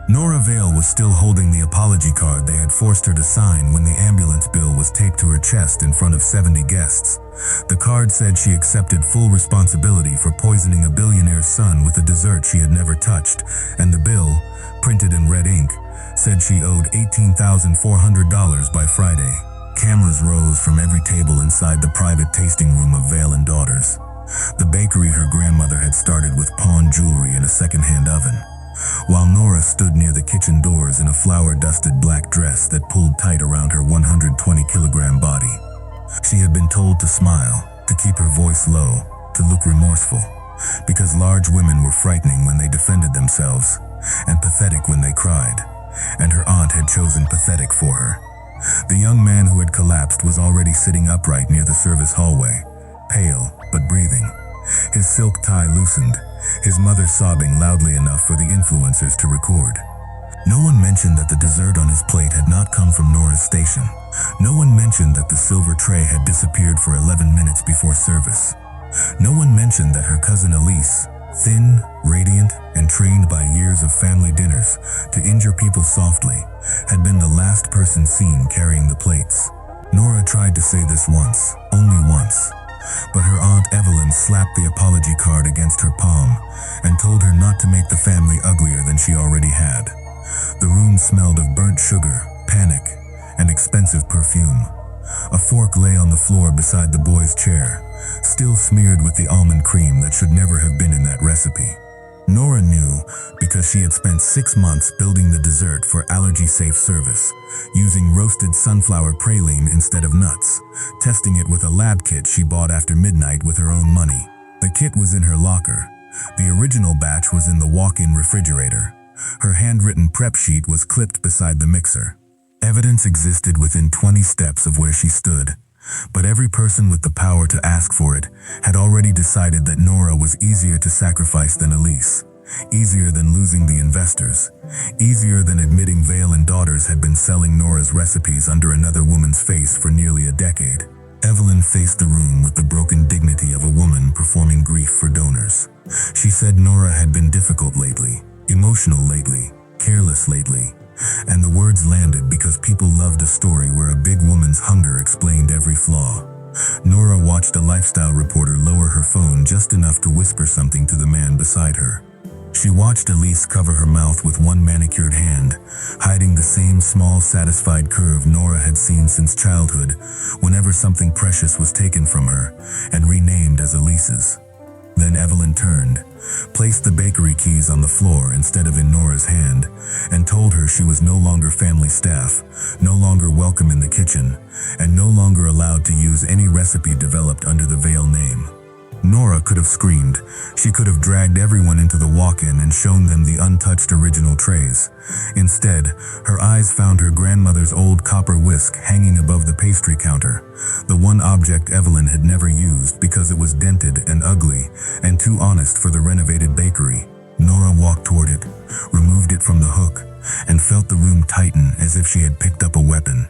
Nora Vale was still holding the apology card they had forced her to sign when the ambulance bill was taped to her chest in front of 70 guests. The card said she accepted full responsibility for poisoning a billionaire's son with a dessert she had never touched, and the bill, printed in red ink, said she owed $18,400 by Friday. Cameras rose from every table inside the private tasting room of Vale and Daughters, the bakery her grandmother had started with pawn jewelry and a second-hand oven. While Nora stood near the kitchen doors in a flour-dusted black dress that pulled tight around her 120-kilogram body. She had been told to smile, to keep her voice low, to look remorseful, because large women were frightening when they defended themselves, and pathetic when they cried, and her aunt had chosen pathetic for her. The young man who had collapsed was already sitting upright near the service hallway, pale but breathing, his silk tie loosened, his mother sobbing loudly enough for the influencers to record. No one mentioned that the dessert on his plate had not come from Nora's station. No one mentioned that the silver tray had disappeared for 11 minutes before service. No one mentioned that her cousin Elise, thin, radiant, and trained by years of family dinners to injure people softly, had been the last person seen carrying the plates. Nora tried to say this once, only once, but her Aunt Evelyn slapped the apology card against her palm and told her not to make the family uglier than she already had. The room smelled of burnt sugar, panic, and expensive perfume. A fork lay on the floor beside the boy's chair, still smeared with the almond cream that should never have been in that recipe. Nora knew because she had spent 6 months building the dessert for allergy-safe service, using roasted sunflower praline instead of nuts, testing it with a lab kit she bought after midnight with her own money. The kit was in her locker. The original batch was in the walk-in refrigerator. Her handwritten prep sheet was clipped beside the mixer. Evidence existed within 20 steps of where she stood, but every person with the power to ask for it had already decided that Nora was easier to sacrifice than Elise, easier than losing the investors, easier than admitting Vale and Daughters had been selling Nora's recipes under another woman's face for nearly a decade. Evelyn faced the room with the broken dignity of a woman performing grief for donors. She said Nora had been difficult lately, emotional lately, careless lately, and the words landed because people loved a story where a big woman's hunger explained every flaw. Nora watched a lifestyle reporter lower her phone just enough to whisper something to the man beside her. She watched Elise cover her mouth with one manicured hand, hiding the same small, satisfied curve Nora had seen since childhood, whenever something precious was taken from her and renamed as Elise's. Then Evelyn turned, placed the bakery keys on the floor instead of in Nora's hand, and told her she was no longer family staff, no longer welcome in the kitchen, and no longer allowed to use any recipe developed under the Vale name. Nora could have screamed. She could have dragged everyone into the walk-in and shown them the untouched original trays. Instead, her eyes found her grandmother's old copper whisk hanging above the pastry counter, the one object Evelyn had never used because it was dented and ugly and too honest for the renovated bakery. Nora walked toward it, removed it from the hook, and felt the room tighten as if she had picked up a weapon.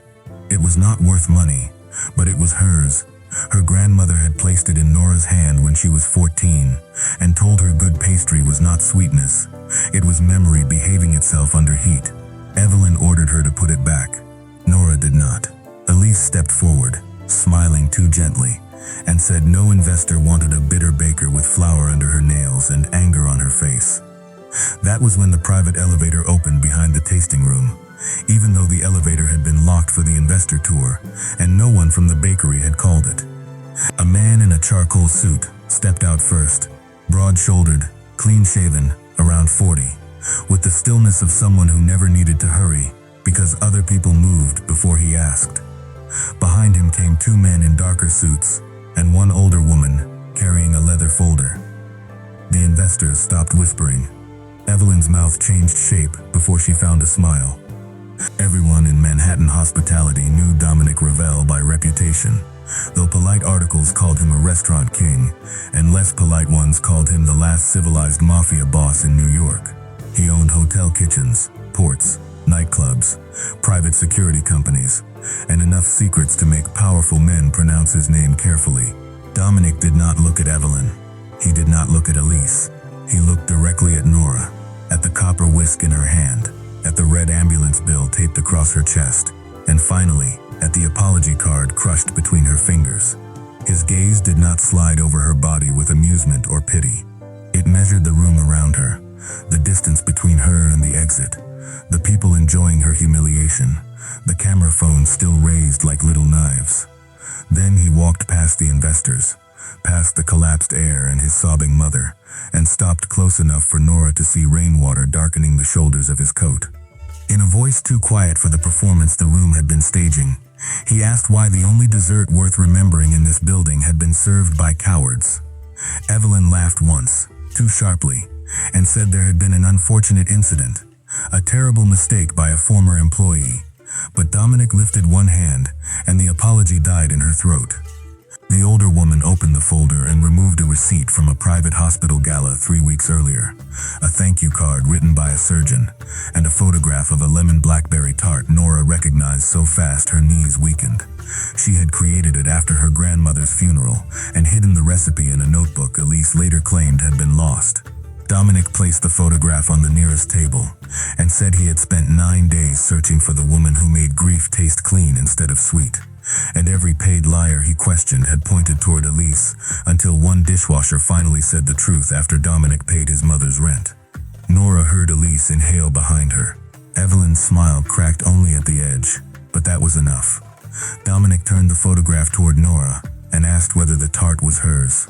It was not worth money, but it was hers. Her grandmother had placed it in Nora's hand when she was 14 and told her good pastry was not sweetness. It was memory behaving itself under heat. Evelyn ordered her to put it back. Nora did not. Elise stepped forward, smiling too gently, and said no investor wanted a bitter baker with flour under her nails and anger on her face. That was when the private elevator opened behind the tasting room, even though the elevator had been locked for the investor tour, and no one from the bakery had called it. A man in a charcoal suit stepped out first, broad-shouldered, clean-shaven, around 40, with the stillness of someone who never needed to hurry because other people moved before he asked. Behind him came 2 men in darker suits, and one older woman carrying a leather folder. The investors stopped whispering. Evelyn's mouth changed shape before she found a smile. Everyone in Manhattan hospitality knew Dominic Ravel by reputation, though polite articles called him a restaurant king, and less polite ones called him the last civilized mafia boss in New York. He owned hotel kitchens, ports, nightclubs, private security companies, and enough secrets to make powerful men pronounce his name carefully. Dominic did not look at Evelyn. He did not look at Elise. He looked directly at Nora, at the copper whisk in her hand. at the red ambulance bill taped across her chest, and finally, at the apology card crushed between her fingers. His gaze did not slide over her body with amusement or pity. It measured the room around her, the distance between her and the exit, the people enjoying her humiliation, the camera phones still raised like little knives. Then he walked past the investors, past the collapsed heir and his sobbing mother, and stopped close enough for Nora to see rainwater darkening the shoulders of his coat. In a voice too quiet for the performance the room had been staging, he asked why the only dessert worth remembering in this building had been served by cowards. Evelyn laughed once, too sharply, and said there had been an unfortunate incident, a terrible mistake by a former employee. But Dominic lifted one hand, and the apology died in her throat. The older woman opened the folder and removed a receipt from a private hospital gala 3 weeks earlier, a thank you card written by a surgeon, and a photograph of a lemon blackberry tart Nora recognized so fast her knees weakened. She had created it after her grandmother's funeral and hidden the recipe in a notebook Elise later claimed had been lost. Dominic placed the photograph on the nearest table and said he had spent 9 days searching for the woman who made grief taste clean instead of sweet. And every paid liar he questioned had pointed toward Elise, until one dishwasher finally said the truth after Dominic paid his mother's rent. Nora heard Elise inhale behind her. Evelyn's smile cracked only at the edge, but that was enough. Dominic turned the photograph toward Nora and asked whether the tart was hers.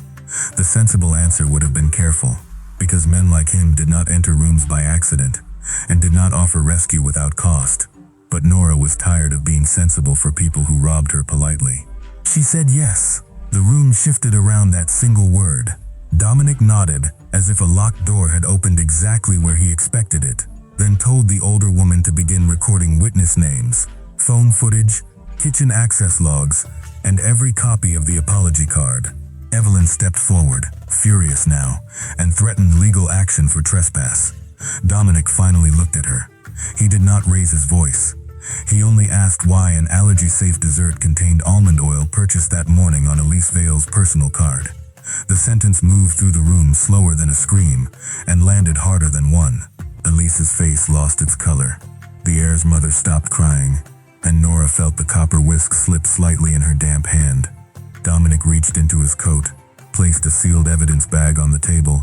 The sensible answer would have been careful, because men like him did not enter rooms by accident and did not offer rescue without cost. But Nora was tired of being sensible for people who robbed her politely. She said yes. The room shifted around that single word. Dominic nodded, as if a locked door had opened exactly where he expected it, then told the older woman to begin recording witness names, phone footage, kitchen access logs, and every copy of the apology card. Evelyn stepped forward, furious now, and threatened legal action for trespass. Dominic finally looked at her. He did not raise his voice. He only asked why an allergy-safe dessert contained almond oil purchased that morning on Elise Vale's personal card. The sentence moved through the room slower than a scream and landed harder than one. Elise's face lost its color. The heir's mother stopped crying, and Nora felt the copper whisk slip slightly in her damp hand. Dominic reached into his coat, placed a sealed evidence bag on the table,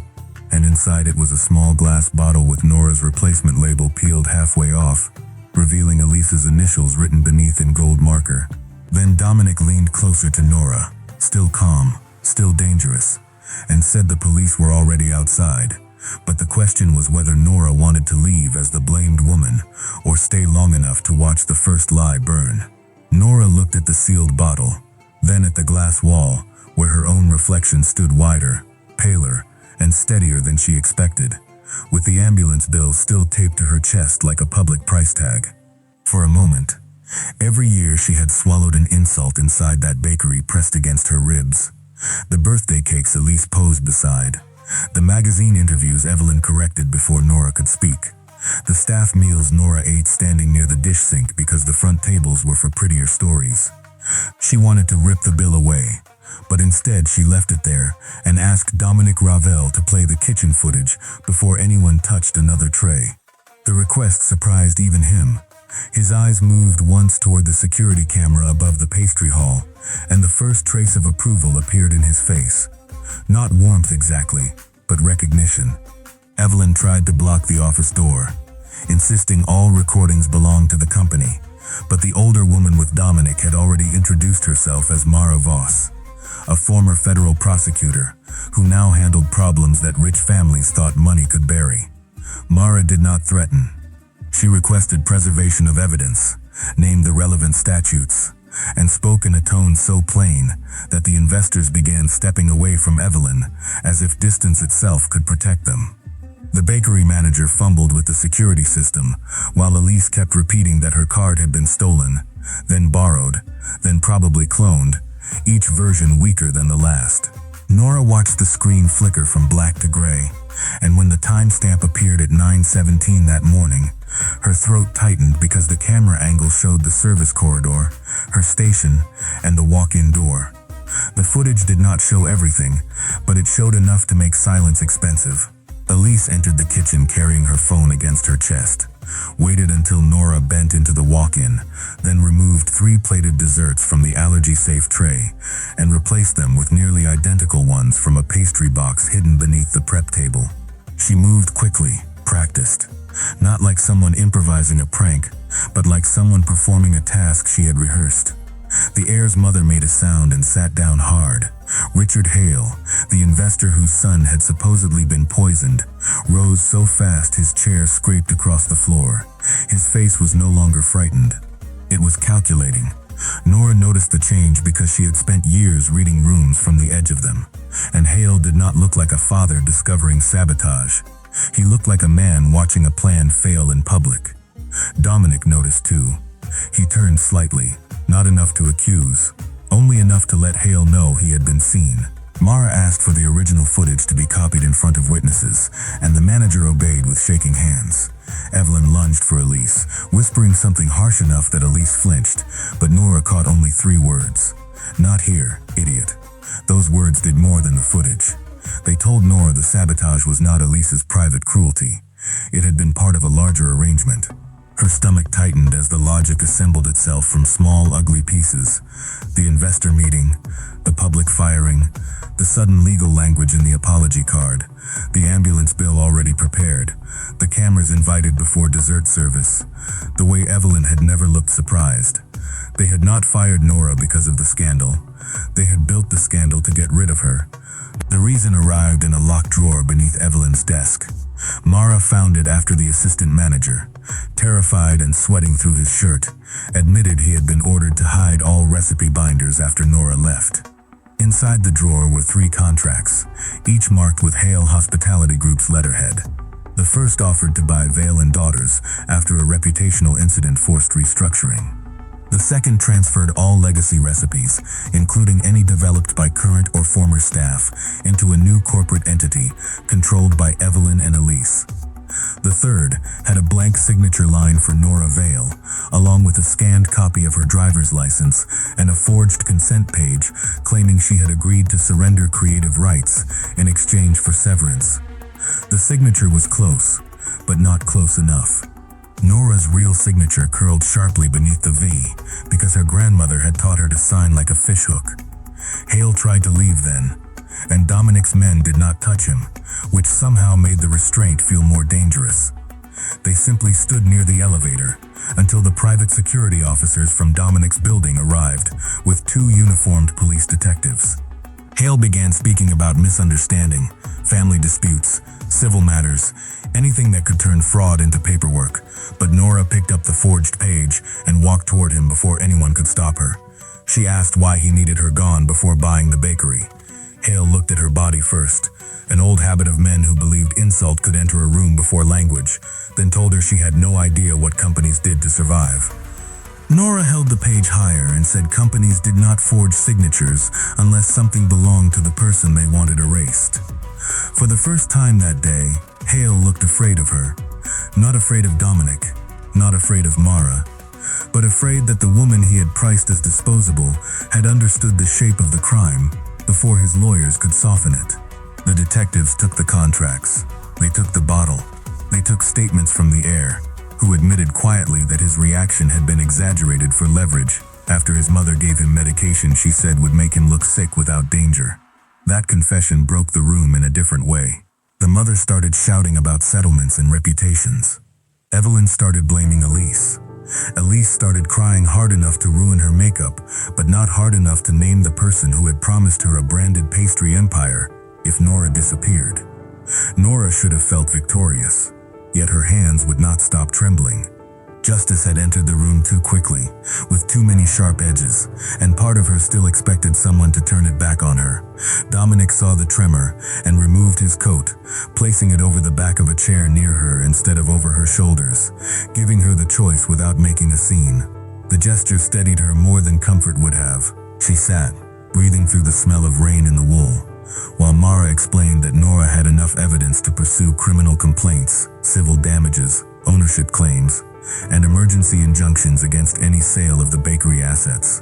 and inside it was a small glass bottle with Nora's replacement label peeled halfway off, revealing Elise's initials written beneath in gold marker. Then Dominic leaned closer to Nora, still calm, still dangerous, and said the police were already outside, but the question was whether Nora wanted to leave as the blamed woman or stay long enough to watch the first lie burn. Nora looked at the sealed bottle, then at the glass wall, where her own reflection stood wider, paler, and steadier than she expected, with the ambulance bill still taped to her chest like a public price tag. For a moment, every year she had swallowed an insult inside that bakery pressed against her ribs. The birthday cakes Elise posed beside, the magazine interviews Evelyn corrected before Nora could speak, the staff meals Nora ate standing near the dish sink because the front tables were for prettier stories. She wanted to rip the bill away, but instead she left it there and asked Dominic Ravel to play the kitchen footage before anyone touched another tray. The request surprised even him. His eyes moved once toward the security camera above the pastry hall, and the first trace of approval appeared in his face. Not warmth exactly, but recognition. Evelyn tried to block the office door, insisting all recordings belonged to the company, but the older woman with Dominic had already introduced herself as Nora Vale, a former federal prosecutor who now handled problems that rich families thought money could bury. Mara did not threaten. She requested preservation of evidence, named the relevant statutes, and spoke in a tone so plain that the investors began stepping away from Evelyn as if distance itself could protect them. The bakery manager fumbled with the security system, while Elise kept repeating that her card had been stolen, then borrowed, then probably cloned, each version weaker than the last. Nora watched the screen flicker from black to gray, and when the timestamp appeared at 9:17 that morning, her throat tightened because the camera angle showed the service corridor, her station, and the walk-in door. The footage did not show everything, but it showed enough to make silence expensive. Elise entered the kitchen carrying her phone against her chest. waited until Nora bent into the walk-in, then removed 3 plated desserts from the allergy-safe tray and replaced them with nearly identical ones from a pastry box hidden beneath the prep table. She moved quickly, practiced, not like someone improvising a prank, but like someone performing a task she had rehearsed. The heir's mother made a sound and sat down hard. Richard Hale, the investor whose son had supposedly been poisoned, rose so fast his chair scraped across the floor. His face was no longer frightened. It was calculating. Nora noticed the change because she had spent years reading rooms from the edge of them, and Hale did not look like a father discovering sabotage. He looked like a man watching a plan fail in public. Dominic noticed too. He turned slightly, not enough to accuse, only enough to let Hale know he had been seen. Mara asked for the original footage to be copied in front of witnesses, and the manager obeyed with shaking hands. Evelyn lunged for Elise, whispering something harsh enough that Elise flinched, but Nora caught only 3 words. "Not here, idiot." Those words did more than the footage. They told Nora the sabotage was not Elise's private cruelty. It had been part of a larger arrangement. Her stomach tightened as the logic assembled itself from small, ugly pieces. The investor meeting, the public firing, the sudden legal language in the apology card, the ambulance bill already prepared, the cameras invited before dessert service. The way Evelyn had never looked surprised. They had not fired Nora because of the scandal. They had built the scandal to get rid of her. The reason arrived in a locked drawer beneath Evelyn's desk. Mara found it after the assistant manager, terrified and sweating through his shirt, admitted he had been ordered to hide all recipe binders after Nora left. Inside the drawer were 3 contracts, each marked with Hale Hospitality Group's letterhead. The first offered to buy Vale and Daughters after a reputational incident forced restructuring. The second transferred all legacy recipes, including any developed by current or former staff, into a new corporate entity controlled by Evelyn and Elise. The third had a blank signature line for Nora Vale, along with a scanned copy of her driver's license and a forged consent page claiming she had agreed to surrender creative rights in exchange for severance. The signature was close, but not close enough. Nora's real signature curled sharply beneath the V because her grandmother had taught her to sign like a fishhook. Hale tried to leave then, and Dominic's men did not touch him, which somehow made the restraint feel more dangerous. They simply stood near the elevator until the private security officers from Dominic's building arrived with 2 uniformed police detectives. Hale began speaking about misunderstanding, family disputes, civil matters, anything that could turn fraud into paperwork, but Nora picked up the forged page and walked toward him before anyone could stop her. She asked why he needed her gone before buying the bakery. Hale looked at her body first, an old habit of men who believed insult could enter a room before language, then told her she had no idea what companies did to survive. Nora held the page higher and said companies did not forge signatures unless something belonged to the person they wanted erased. For the first time that day, Hale looked afraid of her. Not afraid of Dominic, not afraid of Mara, but afraid that the woman he had priced as disposable had understood the shape of the crime before his lawyers could soften it. The detectives took the contracts. They took the bottle. They took statements from the heir, who admitted quietly that his reaction had been exaggerated for leverage after his mother gave him medication she said would make him look sick without danger. That confession broke the room in a different way. The mother started shouting about settlements and reputations. Evelyn started blaming Elise. Elise started crying hard enough to ruin her makeup, but not hard enough to name the person who had promised her a branded pastry empire if Nora disappeared. Nora should have felt victorious, yet her hands would not stop trembling. Justice had entered the room too quickly, with too many sharp edges, and part of her still expected someone to turn it back on her. Dominic saw the tremor and removed his coat, placing it over the back of a chair near her instead of over her shoulders, giving her the choice without making a scene. The gesture steadied her more than comfort would have. She sat, breathing through the smell of rain in the wool, while Mara explained that Nora had enough evidence to pursue criminal complaints, civil damages, ownership claims, and emergency injunctions against any sale of the bakery assets.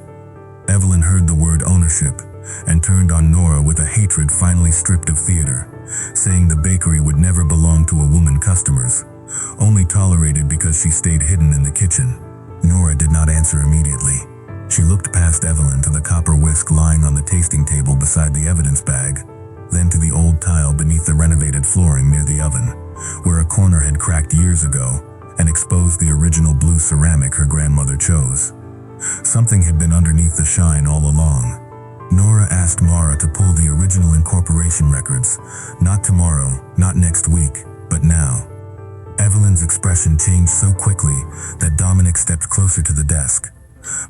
Evelyn heard the word ownership and turned on Nora with a hatred finally stripped of theater, saying the bakery would never belong to a woman customers. only tolerated because she stayed hidden in the kitchen. Nora did not answer immediately. She looked past Evelyn to the copper whisk lying on the tasting table beside the evidence bag, then to the old tile beneath the renovated flooring near the oven, where a corner had cracked years ago and exposed the original blue ceramic her grandmother chose. Something had been underneath the shine all along. Nora asked Mara to pull the original incorporation records, not tomorrow, not next week, but now. Evelyn's expression changed so quickly that Dominic stepped closer to the desk.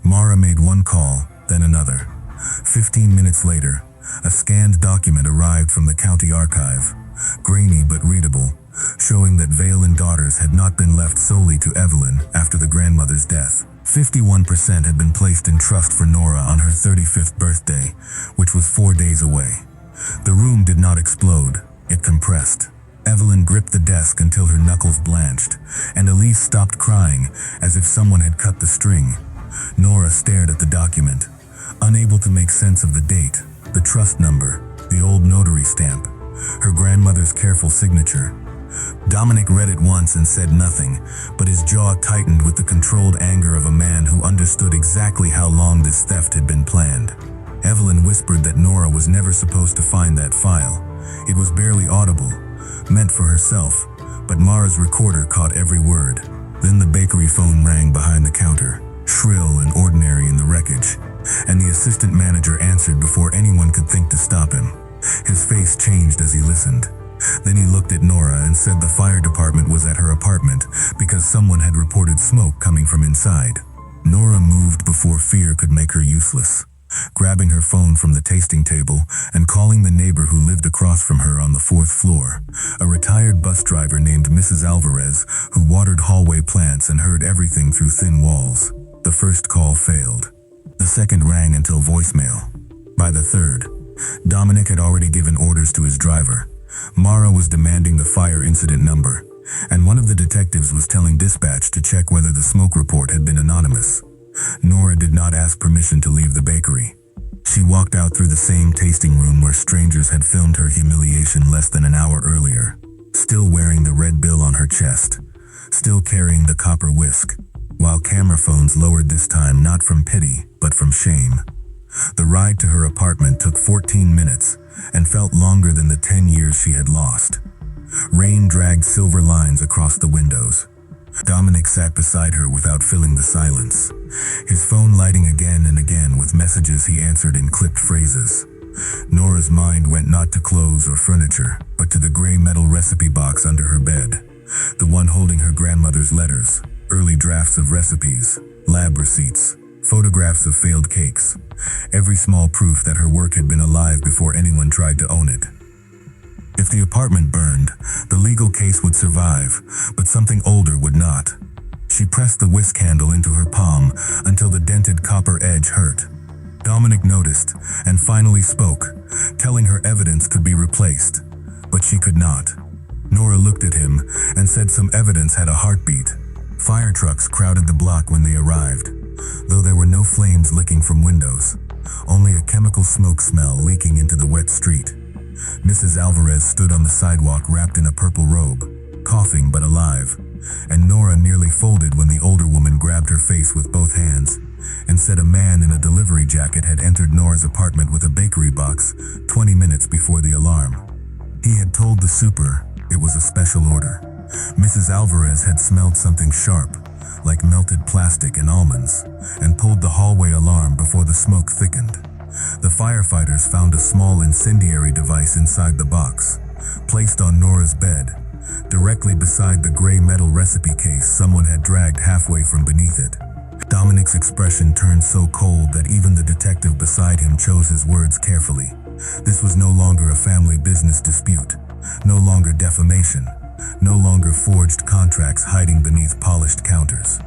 Mara made one call, then another. 15 minutes later, a scanned document arrived from the county archive, grainy but readable, showing that Vale and daughters had not been left solely to Evelyn after the grandmother's death. 51% had been placed in trust for Nora on her 35th birthday, which was 4 days away. The room did not explode, it compressed. Evelyn gripped the desk until her knuckles blanched, and Elise stopped crying as if someone had cut the string. Nora stared at the document, unable to make sense of the date, the trust number, the old notary stamp, her grandmother's careful signature. Dominic read it once and said nothing, but his jaw tightened with the controlled anger of a man who understood exactly how long this theft had been planned. Evelyn whispered that Nora was never supposed to find that file. It was barely audible, meant for herself, but Mara's recorder caught every word. Then the bakery phone rang behind the counter, shrill and ordinary in the wreckage, and the assistant manager answered before anyone could think to stop him. His face changed as he listened. Then he looked at Nora and said the fire department was at her apartment because someone had reported smoke coming from inside. Nora moved before fear could make her useless, grabbing her phone from the tasting table and calling the neighbor who lived across from her on the 4th floor, a retired bus driver named Mrs. Alvarez who watered hallway plants and heard everything through thin walls. The first call failed. The second rang until voicemail. By the third, Dominic had already given orders to his driver. Mara was demanding the fire incident number, and one of the detectives was telling dispatch to check whether the smoke report had been anonymous. Nora did not ask permission to leave the bakery. She walked out through the same tasting room where strangers had filmed her humiliation less than an hour earlier, still wearing the red bill on her chest, still carrying the copper whisk, while camera phones lowered this time not from pity, but from shame. The ride to her apartment took 14 minutes and felt longer than the 10 years she had lost. Rain dragged silver lines across the windows. Dominic sat beside her without filling the silence, his phone lighting again and again with messages he answered in clipped phrases. Nora's mind went not to clothes or furniture, but to the gray metal recipe box under her bed, the one holding her grandmother's letters, early drafts of recipes, lab receipts, photographs of failed cakes, every small proof that her work had been alive before anyone tried to own it. If the apartment burned, the legal case would survive, but something older would not. She pressed the whisk handle into her palm until the dented copper edge hurt. Dominic noticed and finally spoke, telling her evidence could be replaced, but she could not. Nora looked at him and said some evidence had a heartbeat. Fire trucks crowded the block when they arrived, though there were no flames licking from windows, only a chemical smoke smell leaking into the wet street. Mrs. Alvarez stood on the sidewalk wrapped in a purple robe, coughing but alive, and Nora nearly folded when the older woman grabbed her face with both hands and said a man in a delivery jacket had entered Nora's apartment with a bakery box 20 minutes before the alarm. He had told the super it was a special order. Mrs. Alvarez had smelled something sharp, like melted plastic and almonds, and pulled the hallway alarm before the smoke thickened. The firefighters found a small incendiary device inside the box, placed on Nora's bed, directly beside the gray metal recipe case someone had dragged halfway from beneath it. Dominic's expression turned so cold that even the detective beside him chose his words carefully. This was no longer a family business dispute, no longer defamation, no longer forged contracts hiding beneath polished counters.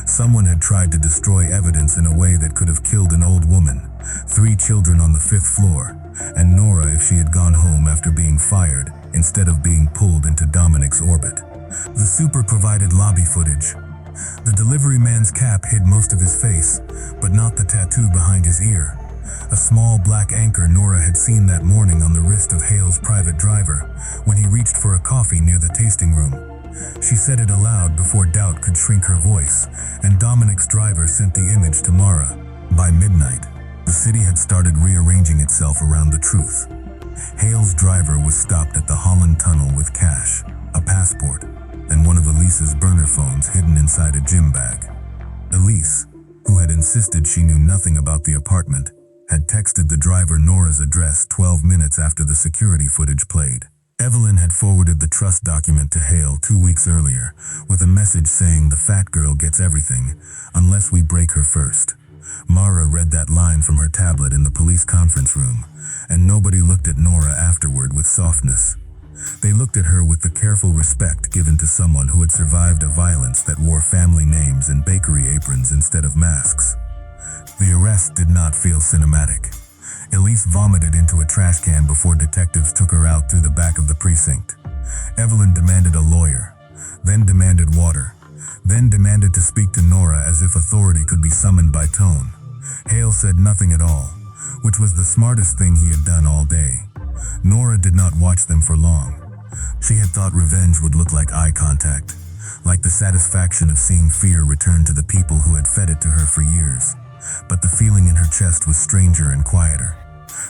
Someone had tried to destroy evidence in a way that could have killed an old woman, 3 children on the 5th floor, and Nora if she had gone home after being fired instead of being pulled into Dominic's orbit. The super provided lobby footage. The delivery man's cap hid most of his face, but not the tattoo behind his ear. A small black anchor Nora had seen that morning on the wrist of Hale's private driver when he reached for a coffee near the tasting room. She said it aloud before doubt could shrink her voice, and Dominic's driver sent the image to Mara. By midnight, the city had started rearranging itself around the truth. Hale's driver was stopped at the Holland Tunnel with cash, a passport, and one of Elise's burner phones hidden inside a gym bag. Elise, who had insisted she knew nothing about the apartment, had texted the driver Nora's address 12 minutes after the security footage played. Evelyn had forwarded the trust document to Hale 2 weeks earlier, with a message saying the fat girl gets everything, unless we break her first. Mara read that line from her tablet in the police conference room, and nobody looked at Nora afterward with softness. They looked at her with the careful respect given to someone who had survived a violence that wore family names and bakery aprons instead of masks. The arrest did not feel cinematic. Elise vomited into a trash can before detectives took her out through the back of the precinct. Evelyn demanded a lawyer, then demanded water, then demanded to speak to Nora as if authority could be summoned by tone. Hale said nothing at all, which was the smartest thing he had done all day. Nora did not watch them for long. She had thought revenge would look like eye contact, like the satisfaction of seeing fear return to the people who had fed it to her for years. But the feeling in her chest was stranger and quieter.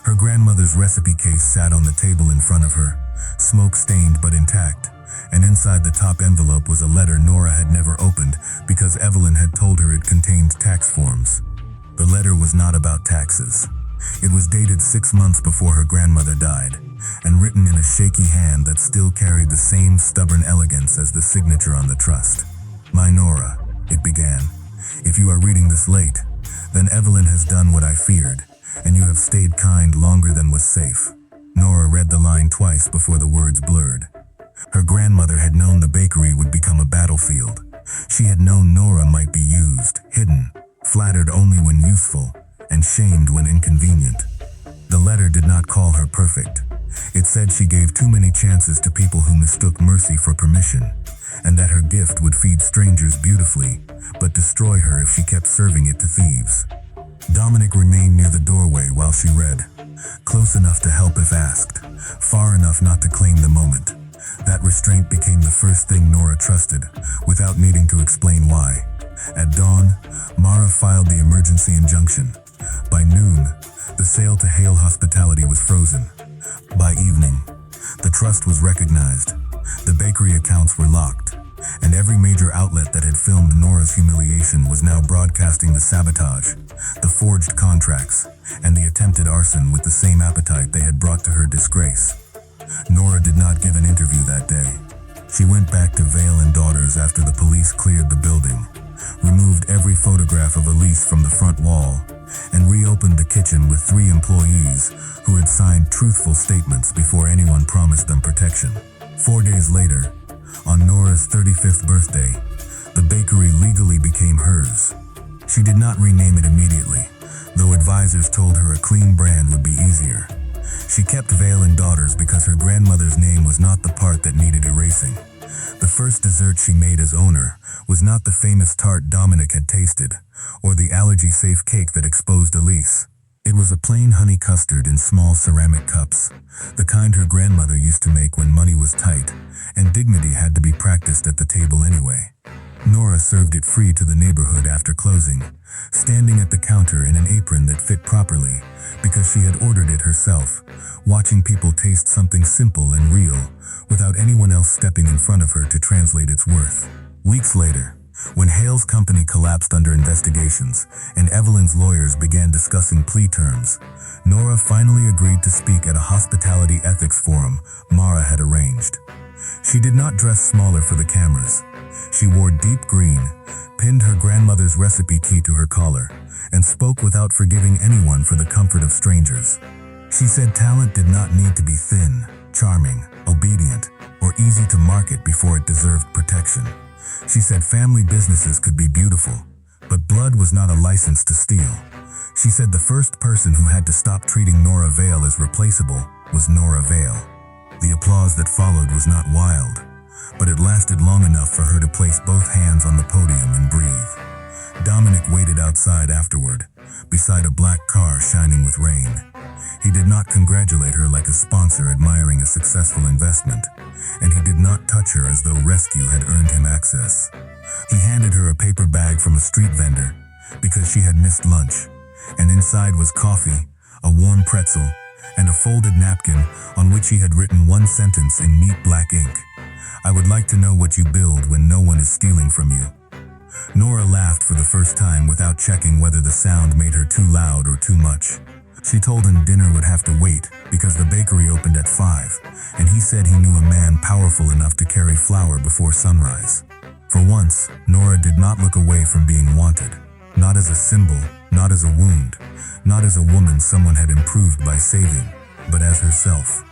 Her grandmother's recipe case sat on the table in front of her, smoke-stained but intact, and inside the top envelope was a letter Nora had never opened because Evelyn had told her it contained tax forms. The letter was not about taxes. It was dated 6 months before her grandmother died, and written in a shaky hand that still carried the same stubborn elegance as the signature on the trust. "My Nora," it began, "if you are reading this late, then Evelyn has done what I feared, and you have stayed kind longer than was safe." Nora read the line twice before the words blurred. Her grandmother had known the bakery would become a battlefield. She had known Nora might be used, hidden, flattered only when useful, and shamed when inconvenient. The letter did not call her perfect. It said she gave too many chances to people who mistook mercy for permission, and that her gift would feed strangers beautifully, but destroy her if she kept serving it to thieves. Dominic remained near the doorway while she read, close enough to help if asked, far enough not to claim the moment. That restraint became the first thing Nora trusted, without needing to explain why. At dawn, Mara filed the emergency injunction. By noon, the sale to Hale Hospitality was frozen. By evening, the trust was recognized, the bakery accounts were locked, and every major outlet that had filmed Nora's humiliation was now broadcasting the sabotage, the forged contracts, and the attempted arson with the same appetite they had brought to her disgrace. Nora did not give an interview that day. She went back to Vale and Daughters after the police cleared the building, removed every photograph of Elise from the front wall, and reopened the kitchen with 3 employees who had signed truthful statements before anyone promised them protection. 4 days later, on Nora's 35th birthday, the bakery legally became hers. She did not rename it immediately, though advisors told her a clean brand would be easier. She kept Vale and Daughters because her grandmother's name was not the part that needed erasing. The first dessert she made as owner was not the famous tart Dominic had tasted, or the allergy-safe cake that exposed Elise. It was a plain honey custard in small ceramic cups, the kind her grandmother used to make when money was tight, and dignity had to be practiced at the table anyway. Nora served it free to the neighborhood after closing, standing at the counter in an apron that fit properly, because she had ordered it herself, watching people taste something simple and real, without anyone else stepping in front of her to translate its worth. Weeks later, when Hale's company collapsed under investigations and Evelyn's lawyers began discussing plea terms, Nora finally agreed to speak at a hospitality ethics forum Mara had arranged. She did not dress smaller for the cameras. She wore deep green, pinned her grandmother's recipe tee to her collar, and spoke without forgiving anyone for the comfort of strangers. She said talent did not need to be thin, charming, obedient, or easy to market before it deserved protection. She said family businesses could be beautiful, but blood was not a license to steal. She said the first person who had to stop treating Nora Vale as replaceable was Nora Vale. The applause that followed was not wild, but it lasted long enough for her to place both hands on the podium and breathe. Dominic waited outside afterward, beside a black car shining with rain. He did not congratulate her like a sponsor admiring a successful investment, and he did not touch her as though rescue had earned him access. He handed her a paper bag from a street vendor because she had missed lunch, and inside was coffee, a warm pretzel, and a folded napkin on which he had written one sentence in neat black ink. "I would like to know what you build when no one is stealing from you." Nora laughed for the first time without checking whether the sound made her too loud or too much. She told him dinner would have to wait because the bakery opened at 5, and he said he knew a man powerful enough to carry flour before sunrise. For once, Nora did not look away from being wanted. Not as a symbol, not as a wound, not as a woman someone had improved by saving, but as herself.